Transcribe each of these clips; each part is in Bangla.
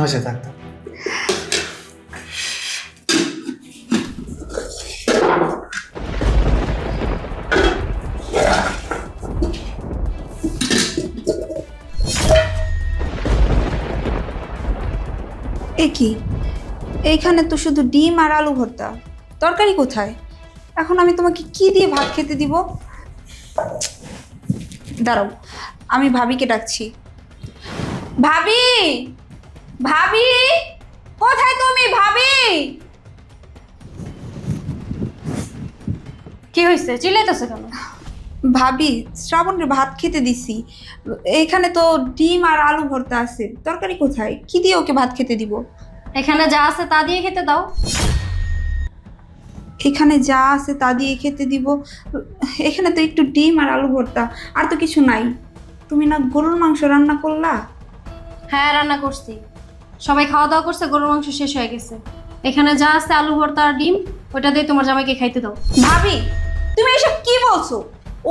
আচ্ছা থাক থাক। এ কি, এইখানে তো শুধু ডিম আর আলু ভর্তা, তরকারি কোথায়? এখন আমি তোমাকে কি দিয়ে ভাত খেতে দিব? দাঁড়াও, আমি ভাবিকে ডাকছি। ভাবি, ভাবি, কোথায় তুমি ভাবি? কি হয়েছে, চিল্লাইতেছে কেন? ভাবি, শ্রাবণের ভাত খেতে দিছি, এখানে তো ডিম আর আলু ভর্তা আছে, তরকারি কোথায়? কি দিয়ে ওকে ভাত খেতে দিব? এখানে যা আছে তা দিয়ে খেতে দাও। এখানে যা আছে তা দিয়ে খেতে দিব? এখানে তো একটু ডিম আর আলু ভর্তা, আর তো কিছু নাই। তুমি না গরুর মাংস রান্না করলা? হ্যাঁ, রান্না করছি। সবাই খাওয়া দাওয়া করছে, গরুর মাংস শেষ হয়ে গেছে। এখানে যা আছে আলু ভর্তা আর ডিম, ওটা দিয়ে তোমার জামাইকে খাইতে দাও। ভাবি, তুমি এসব কি বলছো?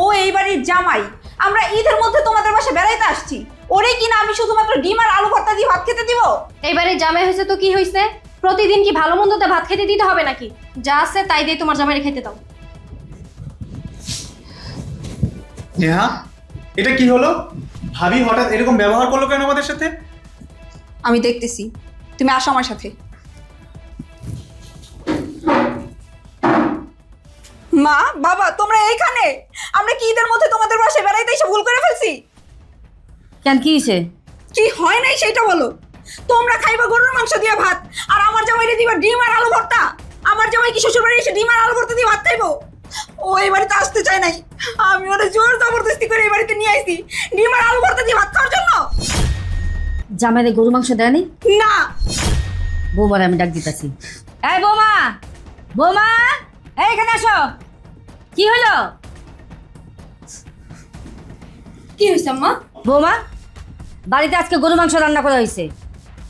ও এই বাড়ির জামাই, আমরা ঈদের মধ্যে তোমাদের বাসায় বেড়াইতে আসছি, ওরে কিনা আমি শুধুমাত্র ডিম আর আলু ভর্তা দিয়ে ভাত খেতে দিব? এইবারে জামাই হয়েছে তো কি হয়েছে? প্রতিদিন কি ভালো মন্দতে ভাত খেতে দিতে হবে নাকি? যা আছে তাই দিয়ে তোমার জামাইকে খাইতে দাও। নেহা, এটা কি হলো? ভাবি হঠাৎ এরকম ব্যবহার করলো কেন আমাদের সাথে? আমি দেখতেছি, তুমি আসো আমার সাথে। মা, বাবা, তোমরা এইখানে? আমরা কি ঈদের মধ্যে তোমাদের বাসায় বেড়াইতে এসে ভুল করে ফেলছি? কেন কি হয়েছে? কি হয় নাই সেটা বলো। তোমরা খাইবা গরুর মাংস দিয়ে ভাত, আর আমার জামাইরে দিবা ডিম আর আলু ভর্তা। আমার জামাই কি শ্বশুর বাড়ি এসে ডিম আর আলু ভর্তা দিয়ে ভাত খাইবো? ও এই বাড়িতে আসতে চায় নাই, আমি ওরা জোর জবরদস্তি করে এই বাড়িতে নিয়ে আইছি ডিম আর আলু ভর্তা দিয়ে ভাত খাওয়ার জন্য। জামাইরে গরু মাংস দেয়নি? না। বৌমার আমি ডাক দিতেছি। এই বৌমা, বৌমা, এইখানে আসো। কি হলো? কি হয়েছে আম্মা? বৌমা, বাড়িতে আজকে গরু মাংস রান্না করা হয়েছে,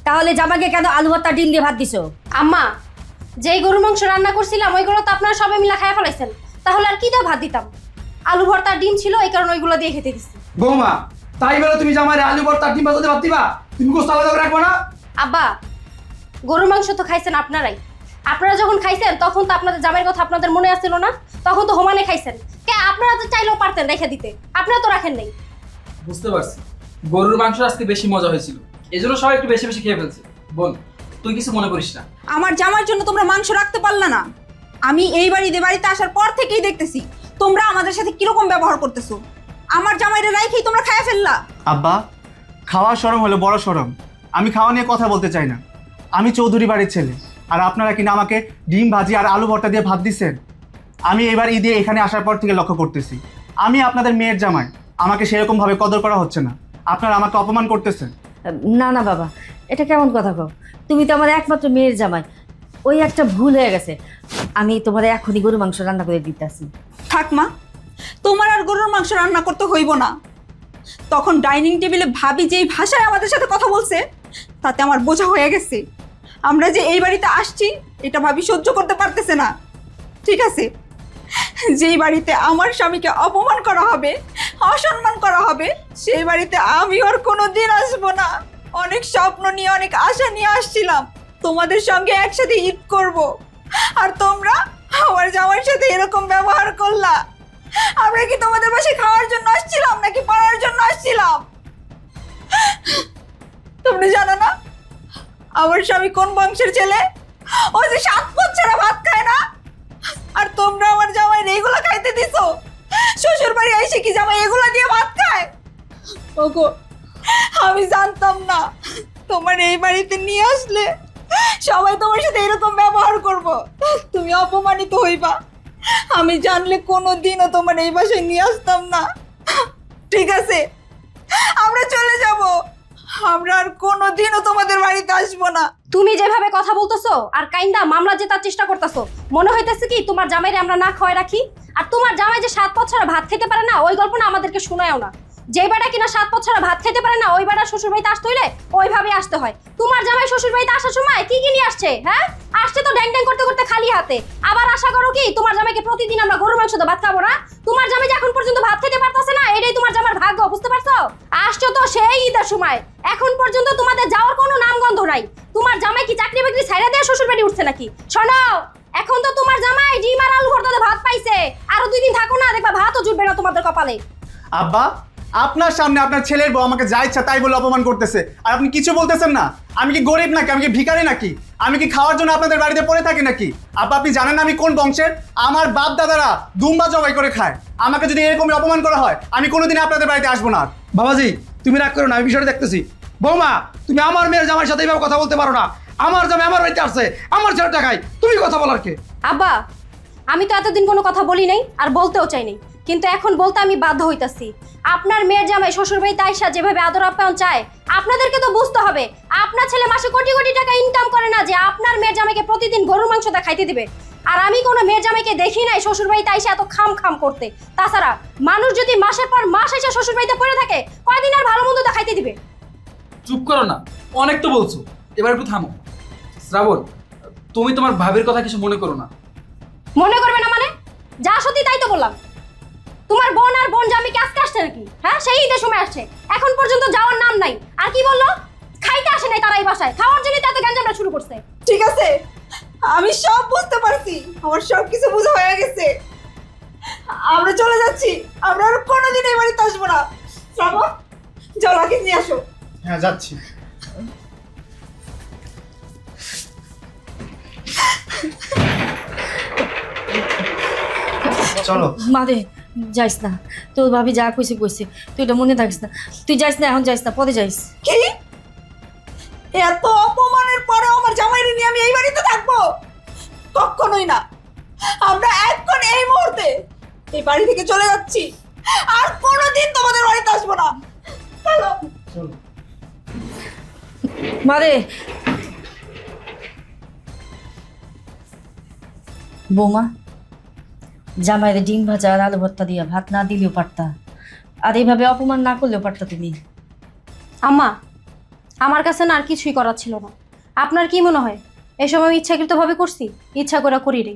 তাহলে জামাইকে কেন আলু ভর্তা ডিম দিয়ে ভাত দিছো? আম্মা, যেই গরুর মাংস রান্না করছিলাম ওইগুলো তো আপনারা সবাই মিলে খাইয়া ফেলাইছেন, তাহলে আর কি দিয়ে ভাত দিতাম? আলু ভর্তা আর ডিম ছিল, এই কারণে ওইগুলো দিয়ে খেতে দিচ্ছি। বৌমা, তাই বলে তুমি যে আমার আলু ভর্তা ডিম ভাজা দিয়ে ভাত দিবা? তুমি গোস্ত আলাদা করে রাখবো না? আব্বা, গরুর মাংস তো খাইছেন আপনারাই। আপনারা যখন খাইছেন তখন তো আপনাদের জামাইয়ের কথা আপনাদের মনে আসছিল না? তখন তো হোমানে খাইছেন। কে আপনারা তো চাইলেও পারতেন রেখে দিতে, আপনারা তো রাখেন নাই। বুঝতে পারছি, গরুর মাংস আজকে বেশি মজা হয়েছিল, এই জন্য সবাই একটু বেশি বেশি খেয়ে ফেলছে। বোন, তুই কিছু মনে করিস না। আমার জামাইয়ের জন্য তোমরা মাংস রাখতে পারলা না? আমি এই বাড়িতে আসার পর থেকেই দেখতেছি তোমরা আমাদের সাথে কিরকম ব্যবহার করতেছো। আমার জামাইরে রাইখেই তোমরা খাইয়া ফেললা। আব্বা, খাওয়ার শরম হলো বড় শরম। আমি খাওয়া নিয়ে কথা বলতে চাই না। আমি চৌধুরী বাড়ির ছেলে, আর আপনারা কিনা আমাকে ডিম ভাজি আর আলু ভর্তা দিয়ে ভাত দিচ্ছেন। আমি এবার ঈদে এখানে আসার পর থেকে লক্ষ্য করতেছি আমি আপনাদের মেয়ের জামাই, আমাকে সেরকমভাবে কদর করা হচ্ছে না। আপনারা আমাকে অপমান করতেছেন। না না বাবা, এটা কেমন কথা কও? তুমি তো আমার একমাত্র মেয়ের জামাই, ওই একটা ভুল হয়ে গেছে। আমি তোমার এখনই গরু মাংস রান্না করে দিতেছি। থাক মা, তোমার আর গরুর মাংস রান্না করতে হইব না। তখন ডাইনিং টেবিলে ভাবি যেই ভাষায় আমাদের সাথে কথা বলছে তাতে আমার বোঝা হয়ে গেছে আমরা যে এই বাড়িতে আসছি এটা ভাবি সহ্য করতে পারতেছে না। ঠিক আছে, যেই বাড়িতে আমার স্বামীকে অপমান করা হবে, অসম্মান করা হবে, সেই বাড়িতে আমি আর কোনোদিন আসবো না। অনেক স্বপ্ন নিয়ে, অনেক আশা নিয়ে আসছিলাম তোমাদের সঙ্গে একসাথে ঈদ করব, আর তোমরা আমার জামাইয়ের সাথে এরকম ব্যবহার করলা। আমরা কি তোমাদের বাসায় খাওয়ার জন্য আসছিলাম নাকি পড়ার জন্য আসছিলাম? তোমরা জানো না আমার স্বামী কোন বংশের ছেলে? ও যে 7 পদ ছাড়া ভাত খায় না, আর তোমরা আমার জামাই এইগুলা খাইতে দিছো। শ্বশুর বাড়ি আইসে কি জামাই এগুলা দিয়ে ভাত খায়? ওগো, আমি জানতাম না তোমার এই বাড়িতে নিয়ে আসলে সবাই তোমার সাথে এরকম ব্যবহার করব, তুমি অপমানিত হইবা। আমি জানলে কোনোদিনও তোমার এই বাসায় নিয়ে আসতাম না। ঠিক আছে, আমরা চলে যাব, আমরা আর কোনোদিনও তোমাদের বাড়িতে আসবো না। তুমি যেভাবে কথা বলতেছো আর কাইন্দা মামলা জেতার চেষ্টা করতেছো, মনে হইতেছে কি তোমার জামাইরে আমরা না খাওয়াই রাখি? আর তোমার জামাই যে 7 পদ ছাড়া ভাত খেতে পারে না, ওই গল্প না আমাদেরকে শোনায়ও না। যে বেটা কিনা 7 পদ ছাড়া ভাত খেতে পারে না, ওই বেটা শ্বশুর বাড়িতে আসতে হইলে ওইভাবে আসতে হয়। তোমার জামাই শ্বশুর বাড়িতে আসার সময় কি কি নিয়ে আসছে? হ্যাঁ, আসছে তো ড্যাং ড্যাং করতে করতে খালি হাতে, আবার আশা করো কি তোমার জামাইকে প্রতিদিন আমরা গরুর মাংস দিয়ে ভাত খাবো না? তোমার জামাই যে এখন পর্যন্ত ভাত খেতে পারতাছে না, এটাই তোমার জামার ভাগ্য, বুঝতে পারছো? আসছো তো সেই ঈদের সময়, এখন পর্যন্ত তোমাদের যাওয়ার কোনো নামগন্ধ নাই। তোমার জামাই কি চাকরি বাকরি ছাইড়া দিয়ে শ্বশুর বাড়ি উঠছে নাকি? শোনো, এখন তো তোমার জামাই ডিম আর আলু ভর্তা দিয়ে ভাত পাইছে, আরো 2 দিন থাকো না, দেখবা ভাতও জুটবে না তোমাদের কপালে। আব্বা, আপনার সামনে আপনার ছেলের বউ আমাকে যা ইচ্ছা তাই বলে অপমান করতেছে, আর আপনি কিছু বলতেছেন না। আমি কি গরিব নাকি? আমি কি ভিখারি নাকি? আমি কি খাওয়ার জন্য আপনাদের বাড়িতে পড়ে থাকি নাকি? আব্বা, আপনি জানেন না আমি কোন বংশের? আমার বাপ দাদারা দুম্বা জবাই করে খায়। আমাকে যদি এরকমই অপমান করা হয়, আমি কোনোদিন আপনাদের বাড়িতে আসবো না। বাবাজি, তুমি রাগ করো না, আমি বিষয়টা দেখতেছি। বৌমা, তুমি আমার মেয়ের জামাইয়ের সাথে এইভাবে কথা বলতে পারো না। আমার জামাই আমার বাড়িতে আসছে, আমার ছেলে টাকায়, তুমি কথা বলার কে? আব্বা, আমি তো এতদিন কোনো কথা বলি নাই আর বলতেও চাই নাই, কিন্তু এখন বলতে আমি বাধ্য হইতাছি। আপনার মেয়ের জামাই শ্বশুর বাড়িতে আইসা যেভাবে আদর আপ্যায়ন চায়, আপনাদেরকে তো বুঝতে হবে আপনার ছেলে মাসে কোটি কোটি টাকা ইনকাম করে না যে আপনার মেয়ের জামাইকে প্রতিদিন গরুর মাংস দিয়ে খাইতে দিবে। আর আমি কোনো মেয়ের জামাইকে দেখি নাই শ্বশুর বাড়িতে আইসা এত খাম খাম করতে। তাছাড়া মানুষ যদি মাসের পর মাস এসে শ্বশুর বাড়িতে পড়ে থাকে, কয়দিন আর ভালো মন্দ দিয়ে খাইতে দিবে? চুপ করো না, অনেক তো বলছো, এবার একটু থামো। শ্রাবণ, তুমি তোমার ভাবির কথা কিছু মনে করো না। মনে করবে না মানে? যা সত্যি তাই তো বললাম। তোমার বোন আর বোন জামাই কি আজকে আসছে নাকি? হ্যাঁ, সেই ঈদের সময় আসছে, এখন পর্যন্ত যাওয়ার নাম নাই। আর কি বললো? খাইতে আসে নাই তারা এই বাসায়, খাওয়ার জন্য এত গ্যাঞ্জামটা শুরু করছে। ঠিক আছে, আমি সব বুঝতে পারছি, আমার সব কিছু বোঝা হয়ে গেছে। আমরা চলে যাচ্ছি, আমরা আর কোনোদিন এই বাড়িতে আসবো না। শ্রাবণ, যাও রাকিব নিয়ে আসো। হ্যাঁ, যাচ্ছি। চলো। মারে, যাইস না, তোর ভাবি যা কইছে কইছে, তুই এটা মনে থাকিস না। তুই যাইস না, এখন যাইস না, পরে যাইস। কি? এত অপমানের পরেও আমার জামাইরে নিয়ে আমি এই বাড়িতে থাকবো? কখনোই না। আমরা এখন এই মুহূর্তে এই বাড়ি থেকে চলে যাচ্ছি, আর কোনোদিন তোমাদের বাড়িতে আসবো না। চলো। মারে, বৌমা, জামাইরে ডিম ভাজা আর আলু ভর্তা দিয়া ভাত না দিলেও পারতা, আর এইভাবে অপমান না করলেও পারতা তুমি। আম্মা, আমার কাছে না আর কিছুই করার ছিল না। আপনার কি মনে হয় এই সময় আমি ইচ্ছাকৃতভাবে করছি? ইচ্ছা করে করি রে।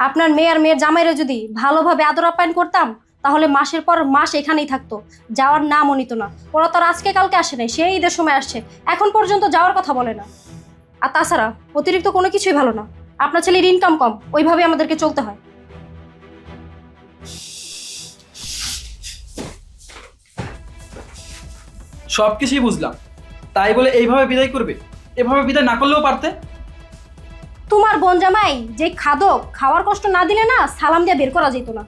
আপনার মেয়ে আর মেয়ের জামাইরা যদি ভালোভাবে আদর আপ্যায়ন করতাম, তাহলে মাসের পর মাস এখানেই থাকতো, যাওয়ার নামও নিত না। ওরা তো আর আজকে কালকে আসে নাই, সেই ঈদের সময় আসছে, এখন পর্যন্ত যাওয়ার কথা বলে না। আর তাছাড়া অতিরিক্ত কোনো কিছুই ভালো না। আপনার ছেলের ইনকাম কম, ওইভাবে আমাদেরকে চলতে হয়। সব কিছুই বুঝলাম, তাই বলে এইভাবে বিদায় করবে? এভাবে বিদায় না করলেও পারতে। তোমার বোন জামাই যে খাদক, খাওয়ার কষ্ট না দিলে না সালাম দিয়ে বের করা যেত না।